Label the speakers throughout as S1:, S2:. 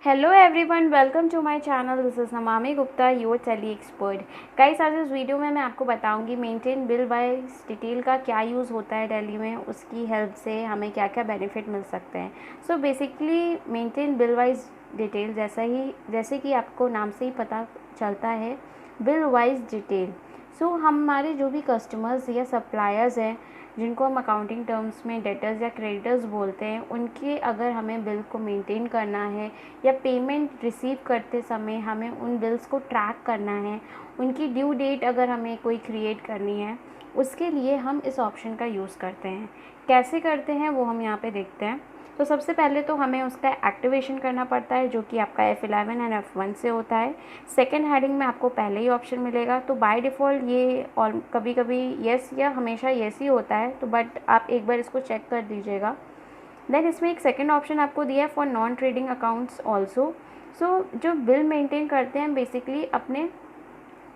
S1: Hello everyone, welcome to my channel. This is Namami Gupta, your Tally expert. Guys, आज इस video में मैं आपको बताऊंगी मेंटेन बिल वाइज डिटेल का क्या यूज़ होता है टैली में, उसकी हेल्प से हमें क्या क्या बेनिफिट मिल सकते हैं। So basically maintain bill wise detail जैसे कि आपको नाम से ही पता चलता है, बिल वाइज डिटेल। सो हमारे जो भी कस्टमर्स या सप्लायर्स हैं जिनको हम अकाउंटिंग टर्म्स में डेटर्स या क्रेडिटर्स बोलते हैं, उनके अगर हमें बिल को मेंटेन करना है या पेमेंट रिसीव करते समय हमें उन बिल्स को ट्रैक करना है, उनकी ड्यू डेट अगर हमें कोई क्रिएट करनी है, उसके लिए हम इस ऑप्शन का यूज़ करते हैं। कैसे करते हैं वो हम यहाँ पे देखते हैं। तो सबसे पहले तो हमें उसका एक्टिवेशन करना पड़ता है, जो कि आपका F11 एंड F1 से होता है। सेकेंड हेडिंग में आपको पहले ही ऑप्शन मिलेगा। तो बाय डिफ़ॉल्ट ये और कभी कभी येस या हमेशा येस ही होता है, तो बट आप एक बार इसको चेक कर दीजिएगा। देन इसमें एक सेकेंड ऑप्शन आपको दिया है for non trading accounts also. So जो बिल मेंटेन करते हैं बेसिकली अपने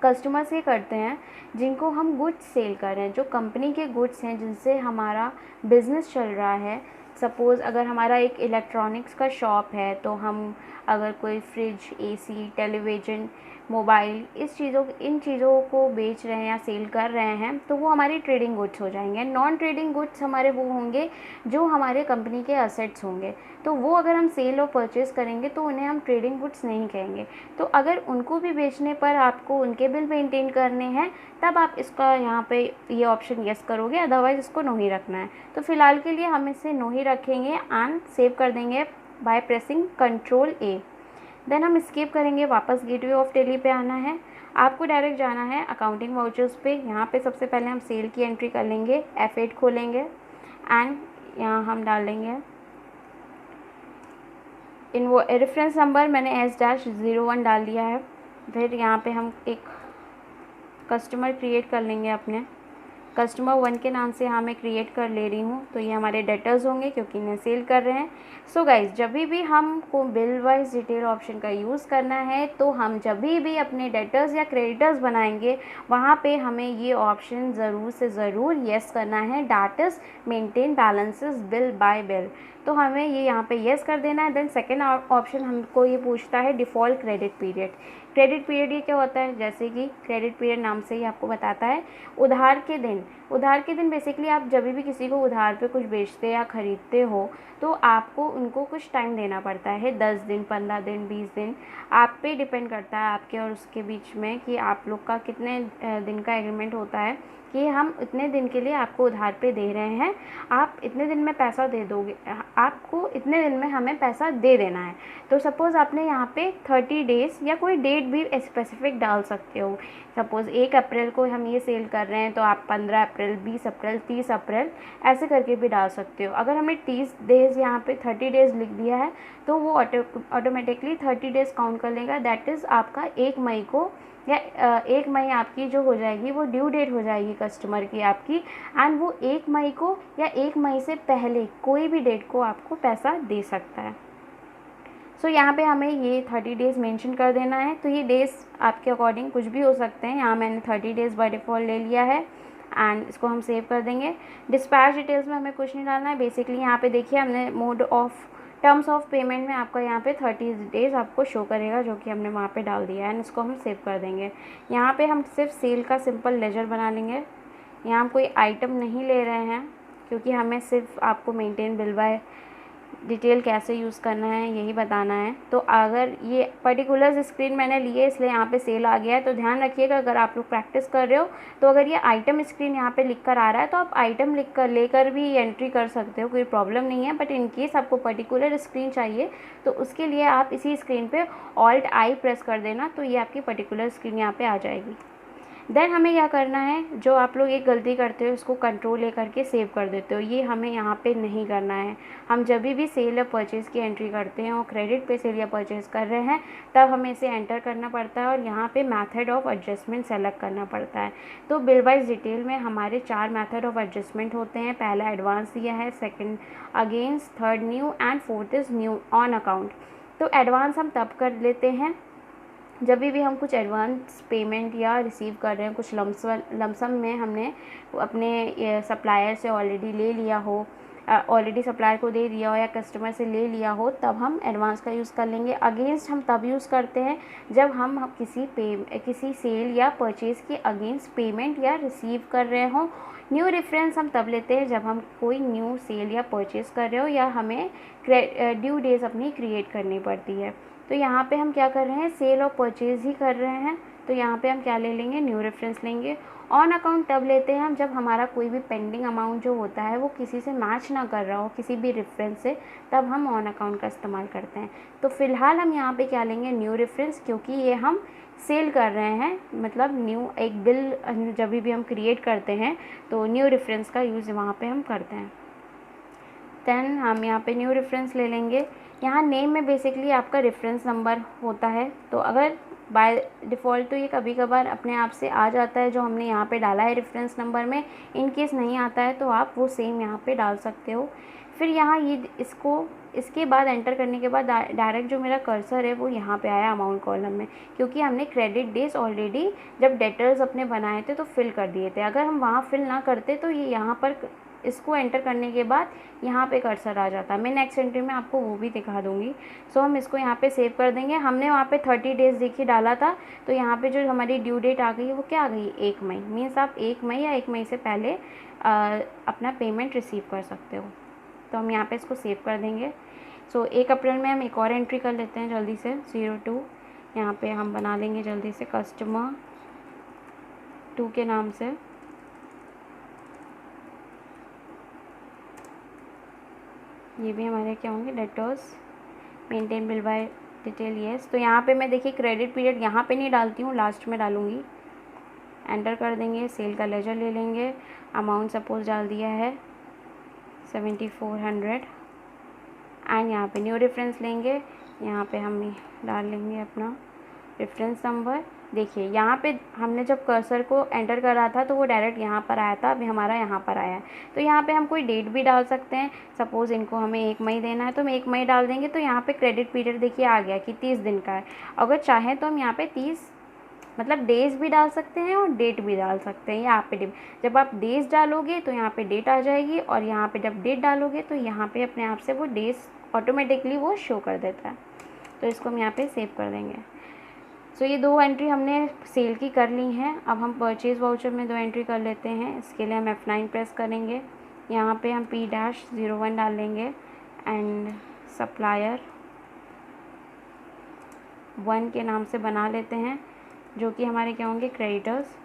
S1: कस्टमर से करते हैं जिनको हम गुड्स सेल कर रहे हैं, जो कंपनी के गुड्स हैं जिनसे हमारा बिज़नेस चल रहा है। सपोज़ अगर हमारा एक इलेक्ट्रॉनिक्स का शॉप है, तो हम अगर कोई फ्रिज, एसी, टेलीविज़न, मोबाइल इन चीज़ों को बेच रहे हैं या सेल कर रहे हैं, तो वो हमारी ट्रेडिंग गुड्स हो जाएंगे। नॉन ट्रेडिंग गुड्स हमारे वो होंगे जो हमारे कंपनी के असेट्स होंगे, तो वो अगर हम सेल और परचेज़ करेंगे तो उन्हें हम ट्रेडिंग गुड्स नहीं कहेंगे। तो अगर उनको भी बेचने पर आपको उनके बिल मेंटेन करने हैं, तब आप इसका यहाँ पे ये ऑप्शन येस करोगे, अदरवाइज़ इसको नो ही रखना है। तो फ़िलहाल के लिए हम इसे नो ही रखेंगे एंड सेव कर देंगे बाय प्रेसिंग Ctrl+A। देन हम स्किप करेंगे, वापस गेटवे ऑफ टेली पे आना है। आपको डायरेक्ट जाना है अकाउंटिंग वाउचर्स पे। यहाँ पे सबसे पहले हम सेल की एंट्री कर लेंगे, F8 खोलेंगे एंड यहाँ हम डालेंगे वो रेफरेंस नंबर मैंने S-01 डाल दिया है। फिर यहाँ पे हम एक कस्टमर क्रिएट कर लेंगे, अपने कस्टमर 1 के नाम से यहाँ मैं क्रिएट कर ले रही हूँ। तो ये हमारे डेटर्स होंगे क्योंकि इन्हें सेल कर रहे हैं। सो गाइज, जब भी हमको बिल वाइज डिटेल ऑप्शन का यूज़ करना है, तो हम जब भी अपने डेटर्स या क्रेडिटर्स बनाएंगे, वहाँ पे हमें ये ऑप्शन ज़रूर से ज़रूर येस करना है, that is maintain balances bill bye bill. तो हमें ये यहाँ पे येस कर देना है। देन सेकेंड ऑप्शन हमको ये पूछता है default credit period. Credit period ये क्या होता है, जैसे कि क्रेडिट पीरियड नाम से ही आपको बताता है उधार के दिन बेसिकली आप जब भी किसी को उधार पे कुछ बेचते या ख़रीदते हो, तो आपको उनको कुछ टाइम देना पड़ता है, 10 दिन, 15 दिन, 20 दिन, आप पे डिपेंड करता है आपके और उसके बीच में कि आप लोग का कितने दिन का एग्रीमेंट होता है कि हम इतने दिन के लिए आपको उधार पे दे रहे हैं, आप इतने दिन में पैसा दे दोगे, आपको इतने दिन में हमें पैसा दे देना है। तो सपोज़ आपने यहाँ पे 30 डेज़ या कोई डेट भी स्पेसिफिक डाल सकते हो। सपोज़ 1 अप्रैल को हम ये सेल कर रहे हैं, तो आप 15 अप्रैल, 20 अप्रैल, 30 अप्रैल ऐसे करके भी डाल सकते हो। अगर हमने 30 डेज़ यहाँ पे 30 डेज़ लिख दिया है, तो वो ऑटोमेटिकली 30 डेज़ काउंट कर लेगा। दैट इज़ आपका 1 मई को या 1 मई आपकी जो हो जाएगी वो ड्यू डेट हो जाएगी कस्टमर की आपकी, एंड वो 1 मई को या 1 मई से पहले कोई भी डेट को आपको पैसा दे सकता है। सो यहाँ पे हमें ये 30 डेज़ मेंशन कर देना है। तो ये डेज़ आपके अकॉर्डिंग कुछ भी हो सकते हैं, यहाँ मैंने 30 डेज़ बाय डिफ़ॉल्ट ले लिया है एंड इसको हम सेव कर देंगे। डिस्पैच डिटेल्स में हमें कुछ नहीं डालना है। बेसिकली यहाँ पे देखिए हमने mode of terms of payment में आपका यहाँ पे 30 डेज़ आपको शो करेगा, जो कि हमने वहाँ पे डाल दिया है एंड इसको हम सेव कर देंगे। यहाँ पे हम सिर्फ सेल का सिंपल लेजर बना लेंगे। यहाँ हम कोई आइटम नहीं ले रहे हैं क्योंकि हमें सिर्फ आपको मेंटेन बिल बाय डिटेल कैसे यूज़ करना है यही बताना है। तो अगर ये पर्टिकुलर स्क्रीन मैंने ली है इसलिए यहाँ पे सेल आ गया है, तो ध्यान रखिएगा अगर आप लोग प्रैक्टिस कर रहे हो तो अगर ये आइटम स्क्रीन यहाँ पे लिख कर आ रहा है तो आप आइटम लिख कर लेकर भी एंट्री कर सकते हो, कोई प्रॉब्लम नहीं है। बट इन केस आपको पर्टिकुलर स्क्रीन चाहिए तो उसके लिए आप इसी स्क्रीन पर Alt+I प्रेस कर देना, तो ये आपकी पर्टिकुलर स्क्रीन यहाँ पर आ जाएगी। देन हमें क्या करना है, जो आप लोग एक गलती करते हो इसको Ctrl+A करके सेव कर देते हो, ये हमें यहाँ पे नहीं करना है। हम जब भी सेल या परचेज़ की एंट्री करते हैं और क्रेडिट पे सेल या परचेज़ कर रहे हैं, तब हमें इसे एंटर करना पड़ता है और यहाँ पे मेथड ऑफ एडजस्टमेंट सेलेक्ट करना पड़ता है। तो बिल वाइज डिटेल में हमारे 4 मेथड ऑफ एडजस्टमेंट होते हैं। पहला एडवांस दिया है, second against, third new and fourth is new on account. तो एडवांस हम तब कर लेते हैं जब भी हम कुछ एडवांस पेमेंट या रिसीव कर रहे हैं, कुछ लमसम में हमने अपने सप्लायर से ऑलरेडी ले लिया हो, ऑलरेडी सप्लायर को दे दिया हो या कस्टमर से ले लिया हो, तब हम एडवांस का यूज़ कर लेंगे। अगेंस्ट हम तब यूज़ करते हैं जब हम किसी सेल या परचेज़ के अगेंस्ट पेमेंट या रिसीव कर रहे हों। न्यू रेफरेंस हम तब लेते हैं जब हम कोई न्यू सेल या परचेज़ कर रहे हो या हमें ड्यू डेज अपनी क्रिएट करनी पड़ती है। तो यहाँ पे हम क्या कर रहे हैं, सेल और परचेज़ ही कर रहे हैं, तो यहाँ पे हम क्या ले लेंगे, न्यू रेफरेंस लेंगे। ऑन अकाउंट तब लेते हैं हम जब हमारा कोई भी पेंडिंग अमाउंट जो होता है वो किसी से मैच ना कर रहा हो, किसी भी रेफरेंस से, तब हम ऑन अकाउंट का इस्तेमाल करते हैं। तो फ़िलहाल हम यहाँ पे क्या लेंगे, न्यू रेफरेंस, क्योंकि ये हम सेल कर रहे हैं, मतलब न्यू एक बिल जब भी हम क्रिएट करते हैं तो न्यू रेफरेंस का यूज़ वहाँ पे हम करते हैं। देन हम यहाँ पे न्यू रेफरेंस ले लेंगे। यहाँ नेम में बेसिकली आपका रेफरेंस नंबर होता है, तो अगर बाय डिफ़ॉल्ट तो ये कभी कभार अपने आप से आ जाता है जो हमने यहाँ पे डाला है रेफरेंस नंबर में। इन केस नहीं आता है तो आप वो सेम यहाँ पे डाल सकते हो। फिर यहाँ ये इसके बाद एंटर करने के बाद डायरेक्ट जो मेरा कर्सर है वो यहाँ पे आया अमाउंट कॉलम में, क्योंकि हमने क्रेडिट डेज ऑलरेडी जब डेटर्स अपने बनाए थे तो फिल कर दिए थे। अगर हम वहाँ फिल ना करते तो ये यहाँ पर इसको एंटर करने के बाद यहाँ पे कर्सर आ जाता है। मैं नेक्स्ट एंट्री में आपको वो भी दिखा दूँगी। सो हम इसको यहाँ पे सेव कर देंगे। हमने वहाँ पे 30 डेज़ देखिए डाला था, तो यहाँ पे जो हमारी ड्यू डेट आ गई है वो क्या आ गई, 1 मई। मीन्स आप 1 मई या 1 मई से पहले अपना पेमेंट रिसीव कर सकते हो। तो हम यहाँ पे इसको सेव कर देंगे। सो 1 अप्रैल में हम एक और एंट्री कर लेते हैं जल्दी से, 02। यहाँ पे हम बना लेंगे जल्दी से कस्टमर 2 के नाम से। ये भी हमारे क्या होंगे, debtors, maintain bill bye detail, yes. तो यहाँ पे मैं देखिए क्रेडिट पीरियड यहाँ पे नहीं डालती हूँ, लास्ट में डालूँगी। एंटर कर देंगे, सेल का लेजर ले लेंगे, अमाउंट सपोज डाल दिया है 7400 एंड यहाँ पे न्यू रेफरेंस लेंगे। यहाँ पे हम डाल लेंगे अपना रेफरेंस नंबर। देखिए यहाँ पे हमने जब कर्सर को एंटर करा था तो वो डायरेक्ट यहाँ पर आया था, अभी हमारा यहाँ पर आया है। तो यहाँ पे हम कोई डेट भी डाल सकते हैं। सपोज़ इनको हमें 1 मई देना है तो हम 1 मई डाल देंगे। तो यहाँ पे क्रेडिट पीरियड देखिए आ गया कि 30 दिन का है। अगर चाहें तो हम यहाँ पे 30 मतलब डेज़ भी डाल सकते हैं और डेट भी डाल सकते हैं। यहाँ पे जब आप डेज़ डालोगे तो यहाँ पे डेट आ जाएगी, और यहाँ पे जब डेट डालोगे तो यहाँ पे अपने आप से वो डेज़ ऑटोमेटिकली वो शो कर देता है। तो इसको हम यहाँ पे सेव कर देंगे। सो ये 2 एंट्री हमने सेल की कर ली हैं। अब हम परचेज़ वाउचर में 2 एंट्री कर लेते हैं। इसके लिए हम F9 प्रेस करेंगे। यहाँ पे हम P-01 डाल लेंगे एंड सप्लायर 1 के नाम से बना लेते हैं, जो कि हमारे क्या होंगे, क्रेडिटर्स।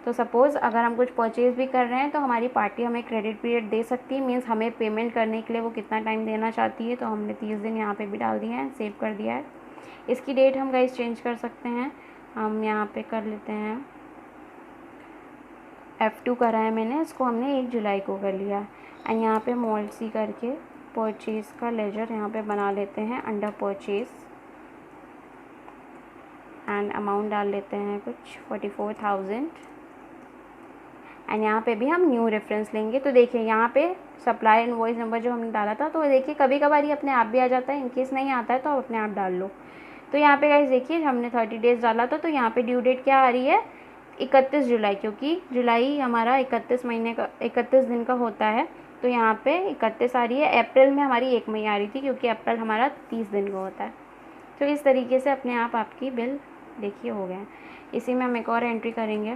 S1: तो सपोज़ अगर हम कुछ परचेज़ भी कर रहे हैं तो हमारी पार्टी हमें क्रेडिट पीरियड दे सकती है, मीन्स हमें पेमेंट करने के लिए वो कितना टाइम देना चाहती है। तो हमने 30 दिन यहाँ पे भी डाल दिया है, सेव कर दिया है। इसकी डेट हम गाइस चेंज कर सकते हैं। हम यहाँ पे कर लेते हैं F2 करा है मैंने, इसको हमने 1 जुलाई को कर लिया। एंड यहाँ पे मॉल सी करके परचेज़ का लेजर यहाँ पे बना लेते हैं अंडर परचेज़ एंड अमाउंट डाल लेते हैं कुछ 44,000 एंड यहाँ पे भी हम न्यू रेफरेंस लेंगे। तो देखिए यहाँ पे सप्लाई इनवॉइस नंबर जो हमने डाला था, तो देखिए कभी कभार ये अपने आप भी आ जाता है। इनकेस नहीं आता है तो आप अपने आप डाल लो। तो यहाँ पे गाइस देखिए हमने 30 डेज़ डाला था, तो यहाँ पे ड्यू डेट क्या आ रही है, 31 जुलाई, क्योंकि जुलाई हमारा 31 दिन का होता है। तो यहाँ पे 31 आ रही है। अप्रैल में हमारी 1 मई आ रही थी, क्योंकि अप्रैल हमारा 30 दिन का होता है। तो इस तरीके से अपने आप आपकी बिल देखिए हो गया। इसी में हम एक और एंट्री करेंगे।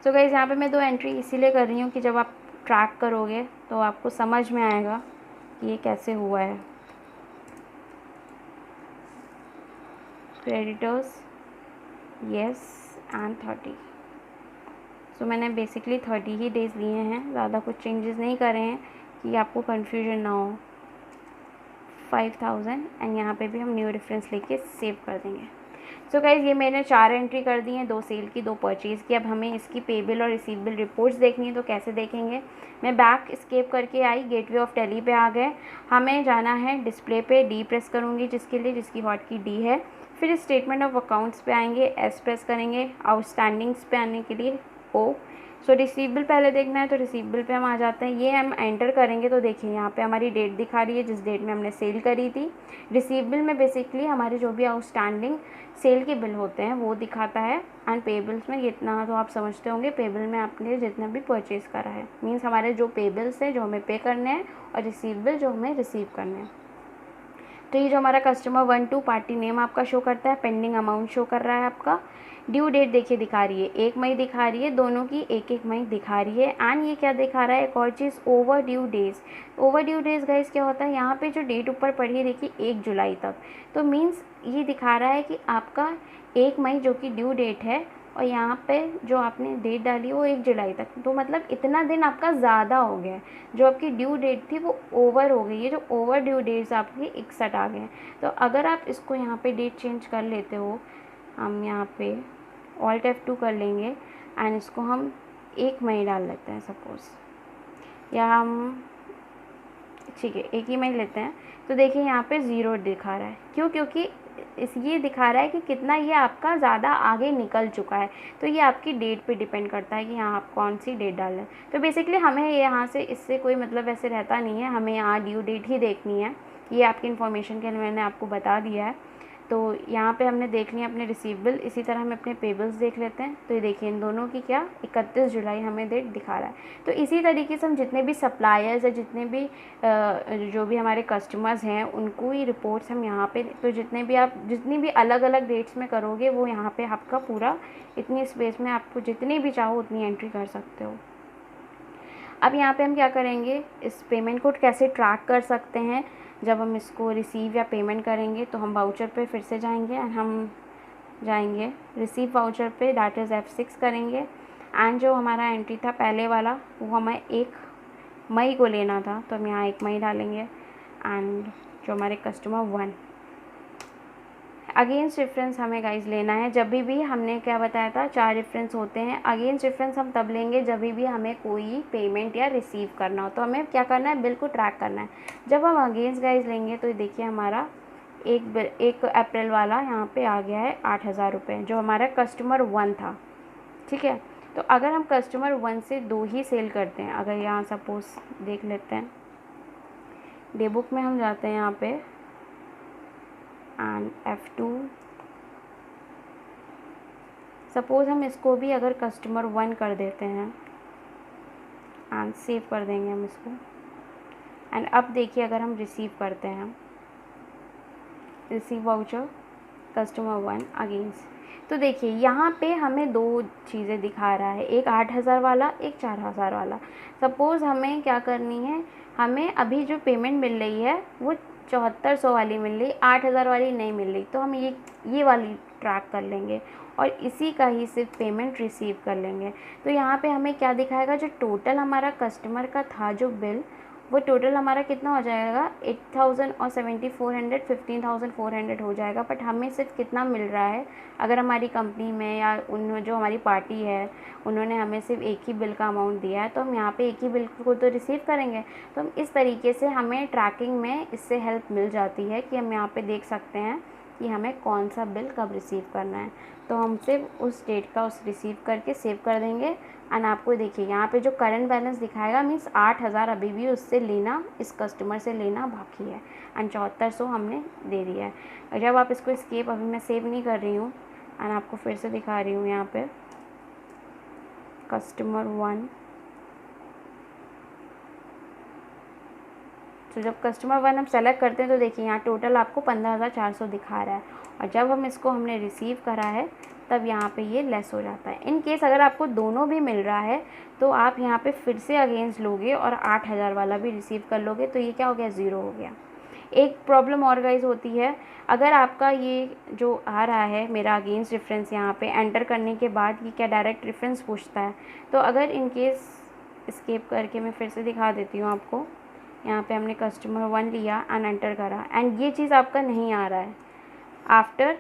S1: सो गाइस यहाँ पे मैं 2 एंट्री इसीलिए कर रही हूँ कि जब आप ट्रैक करोगे तो आपको समझ में आएगा कि ये कैसे हुआ है। Creditors yes and 30। सो मैंने बेसिकली 30 ही डेज़ लिए हैं, ज़्यादा कुछ चेंजेस नहीं करे हैं कि आपको कन्फ्यूजन ना हो। 5000 एंड यहाँ पे भी हम न्यू रेफरेंस लेके सेव कर देंगे। सो गाइज़ ये मैंने 4 एंट्री कर दी हैं, 2 सेल की 2 परचेज़ की। अब हमें इसकी पेबल और रिसीवेबल रिपोर्ट्स देखनी है, तो कैसे देखेंगे। मैं बैक स्केप करके आई, गेटवे ऑफ टैली पे आ गए। हमें जाना है डिस्प्ले पे, डी प्रेस करूँगी जिसकी हॉट की डी है। फिर स्टेटमेंट ऑफ अकाउंट्स पे आएंगे, एस प्रेस करेंगे। आउटस्टैंडिंग्स पे आने के लिए ओ, सो रिसीवेबल पहले देखना है, तो रिसीवेबल पे हम आ जाते हैं। ये हम एंटर करेंगे तो देखिए यहाँ पे हमारी डेट दिखा रही है जिस डेट में हमने सेल करी थी। रिसीवेबल में बेसिकली हमारे जो भी आउटस्टैंडिंग सेल के बिल होते हैं वो दिखाता है, एंड पेबल्स में इतना तो आप समझते होंगे, पेबल में आपने जितना भी परचेज़ करा है, मीन्स हमारे जो पेबल्स हैं जो हमें पे करने हैं और रिसीवेबल जो हमें रिसीव करने हैं। तो ये जो हमारा कस्टमर 1 2 पार्टी नेम आपका शो करता है, पेंडिंग अमाउंट शो कर रहा है आपका, ड्यू डेट देखिए दिखा रही है 1 मई दिखा रही है, दोनों की 1 मई दिखा रही है। एंड ये क्या दिखा रहा है, एक और चीज़, overdue days. Overdue days guys क्या होता है, यहाँ पे जो डेट ऊपर पड़ी है देखिए 1 जुलाई तक, तो मीन्स ये दिखा रहा है कि आपका 1 मई जो कि ड्यू डेट है और यहाँ पे जो आपने डेट डाली वो 1 जुलाई तक, तो मतलब इतना दिन आपका ज़्यादा हो गया है, जो आपकी ड्यू डेट थी वो ओवर हो गई है, जो ओवर ड्यू डेट्स आपकी 61 आ गए हैं। तो अगर आप इसको यहाँ पे डेट चेंज कर लेते हो, हम यहाँ पे Alt F2 कर लेंगे एंड इसको हम 1 मई डाल लेते हैं सपोज़, या हम ठीक है 1 ही मई लेते हैं। तो देखिए यहाँ पे 0 दिखा रहा है, क्यों, क्योंकि ये दिखा रहा है कि कितना ये आपका ज़्यादा आगे निकल चुका है। तो ये आपकी डेट पे डिपेंड करता है कि यहाँ आप कौन सी डेट डालें। तो बेसिकली हमें यहाँ से इससे कोई मतलब ऐसे रहता नहीं है, हमें यहाँ ड्यू डेट ही देखनी है। ये आपकी इन्फॉर्मेशन के लिए मैंने आपको बता दिया है। तो यहाँ पे हमने देख लिया अपने रिसीवेबल, इसी तरह हम अपने पेबल्स देख लेते हैं। तो ये देखिए इन दोनों की क्या 31 जुलाई हमें डेट दिखा रहा है। तो इसी तरीके से हम जितने भी सप्लायर्स है, जितने भी जो भी हमारे कस्टमर्स हैं उनको ही रिपोर्ट्स हम यहाँ पे, तो जितनी भी अलग अलग डेट्स में करोगे वो यहाँ पे आपका पूरा इतनी स्पेस में आपको जितनी भी चाहो उतनी एंट्री कर सकते हो। अब यहाँ पे हम क्या करेंगे, इस पेमेंट को कैसे ट्रैक कर सकते हैं। जब हम इसको रिसीव या पेमेंट करेंगे तो हम वाउचर पे फिर से जाएंगे एंड हम जाएंगे रिसीव वाउचर पे, दैट इज़ F6 करेंगे। एंड जो हमारा एंट्री था पहले वाला वो हमें 1 मई को लेना था, तो हम यहाँ 1 मई डालेंगे। एंड जो हमारे कस्टमर 1 अगेंस्ट रेफरेंस हमें गाइज लेना है। जब भी हमने क्या बताया था 4 रेफरेंस होते हैं। अगेंस्ट रेफरेंस हम तब लेंगे जब भी हमें कोई पेमेंट या रिसीव करना हो, तो हमें क्या करना है, बिल को ट्रैक करना है। जब हम अगेंस्ट गाइज लेंगे तो देखिए हमारा 1 अप्रैल वाला यहाँ पे आ गया है 8,000 रुपये, जो हमारा कस्टमर 1 था। ठीक है, तो अगर हम कस्टमर 1 से 2 ही सेल करते हैं, अगर यहाँ सपोज देख लेते हैं डे बुक में हम जाते हैं यहाँ पे एंड F2, सपोज़ हम इसको भी अगर कस्टमर 1 कर देते हैं एंड सेव कर देंगे हम इसको। एंड अब देखिए अगर हम रिसीव करते हैं, रिसीव वाउचर कस्टमर 1 अगेंस्ट, तो देखिए यहाँ पे हमें 2 चीज़ें दिखा रहा है, एक 8,000 वाला, एक 4,000 वाला। सपोज़ हमें क्या करनी है, हमें अभी जो पेमेंट मिल रही है वो 7400 वाली मिल रही, 8,000 वाली नहीं मिल रही, तो हम ये वाली ट्रैक कर लेंगे और इसी का ही सिर्फ पेमेंट रिसीव कर लेंगे। तो यहाँ पे हमें क्या दिखाएगा, जो टोटल हमारा कस्टमर का था जो बिल, वो टोटल हमारा कितना हो जाएगा 8,000 और 7,400 15,400 हो जाएगा। बट हमें सिर्फ कितना मिल रहा है, अगर हमारी कंपनी में या उन जो हमारी पार्टी है उन्होंने हमें सिर्फ एक ही बिल का अमाउंट दिया है, तो हम यहाँ पे एक ही बिल को तो रिसीव करेंगे। तो हम इस तरीके से हमें ट्रैकिंग में इससे हेल्प मिल जाती है कि हम यहाँ पे देख सकते हैं कि हमें कौन सा बिल कब रिसीव करना है। तो हम सिर्फ उस डेट का उस रिसीव करके सेव कर देंगे। एंड आपको देखिए यहाँ पे जो करंट बैलेंस दिखाएगा मीन्स 8,000 अभी भी उससे लेना, इस कस्टमर से लेना बाकी है, एंड 7400 हमने दे दिया है। जब आप इसको एस्केप, अभी मैं सेव नहीं कर रही हूँ एंड आपको फिर से दिखा रही हूँ यहाँ पे कस्टमर 1। तो जब कस्टमर 1 हम सेलेक्ट करते हैं तो देखिए यहाँ टोटल आपको 15,400 दिखा रहा है, और जब हम इसको हमने रिसीव करा है तब यहाँ पे ये लेस हो जाता है। इन केस अगर आपको दोनों भी मिल रहा है तो आप यहाँ पे फिर से अगेंस्ट लोगे और 8,000 वाला भी रिसीव कर लोगे, तो ये क्या हो गया, 0 हो गया। एक प्रॉब्लम और गाइस होती है, अगर आपका ये जो आ रहा है मेरा अगेंस्ट रेफरेंस यहाँ पे एंटर करने के बाद ये क्या डायरेक्ट रेफरेंस पूछता है, तो अगर इन केस एस्केप करके मैं फिर से दिखा देती हूँ आपको, यहाँ पे हमने कस्टमर 1 लिया एंड एंटर करा एंड ये चीज़ आपका नहीं आ रहा है आफ्टर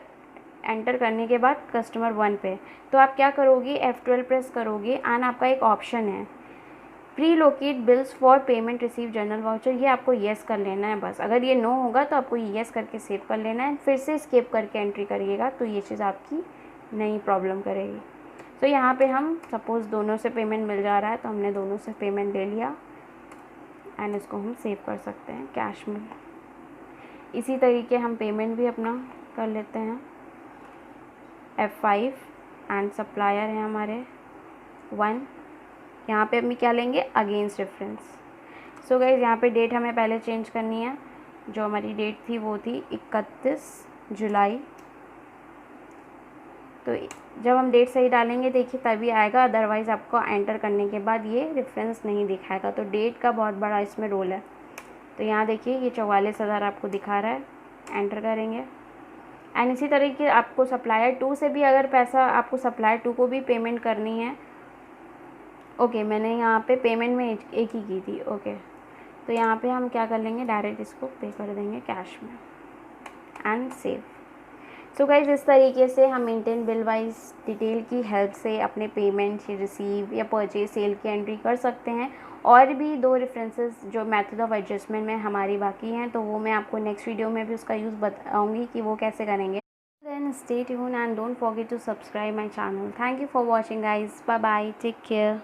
S1: एंटर करने के बाद कस्टमर 1 पे, तो आप क्या करोगे, F12 प्रेस करोगे एंड आपका एक ऑप्शन है pre locate bills for payment receive general voucher, ये आपको येस कर लेना है बस। अगर ये नो होगा तो आपको ये येस करके सेव कर लेना है, फिर से स्केप करके एंट्री करिएगा तो ये चीज़ आपकी नहीं प्रॉब्लम करेगी। तो यहाँ पे हम सपोज़ दोनों से पेमेंट मिल जा रहा है तो हमने दोनों से पेमेंट ले लिया एंड इसको हम सेव कर सकते हैं कैश में। इसी तरीके हम पेमेंट भी अपना कर लेते हैं। F5 एंड सप्लायर है हमारे 1। यहाँ पे हम क्या लेंगे, अगेंस्ट रेफरेंस। सो गाइज यहाँ पे डेट हमें पहले चेंज करनी है। जो हमारी डेट थी वो थी 31 जुलाई। तो जब हम डेट सही डालेंगे देखिए तभी आएगा, अदरवाइज़ आपको एंटर करने के बाद ये रेफरेंस नहीं दिखाएगा। तो डेट का बहुत बड़ा इसमें रोल है। तो यहाँ देखिए ये 44,000 आपको दिखा रहा है, एंटर करेंगे। एंड इसी तरीके आपको सप्लायर 2 से भी अगर पैसा, आपको सप्लायर 2 को भी पेमेंट करनी है। ओके मैंने यहाँ पे पेमेंट में एक ही की थी। ओके तो यहाँ पे हम क्या कर लेंगे, डायरेक्ट इसको पे कर देंगे कैश में एंड सेव। सो गाइज इस तरीके से हम मेंटेन बिल वाइज डिटेल की हेल्प से अपने पेमेंट, रिसीव या परचेज, सेल की एंट्री कर सकते हैं। और भी 2 रेफरेंसेस जो मेथड ऑफ एडजस्टमेंट में हमारी बाकी हैं, तो वो मैं आपको नेक्स्ट वीडियो में भी उसका यूज़ बताऊँगी कि वो कैसे करेंगे। Then stay tune and don't forget to subscribe my channel. Thank you for watching guys. Bye bye, take care.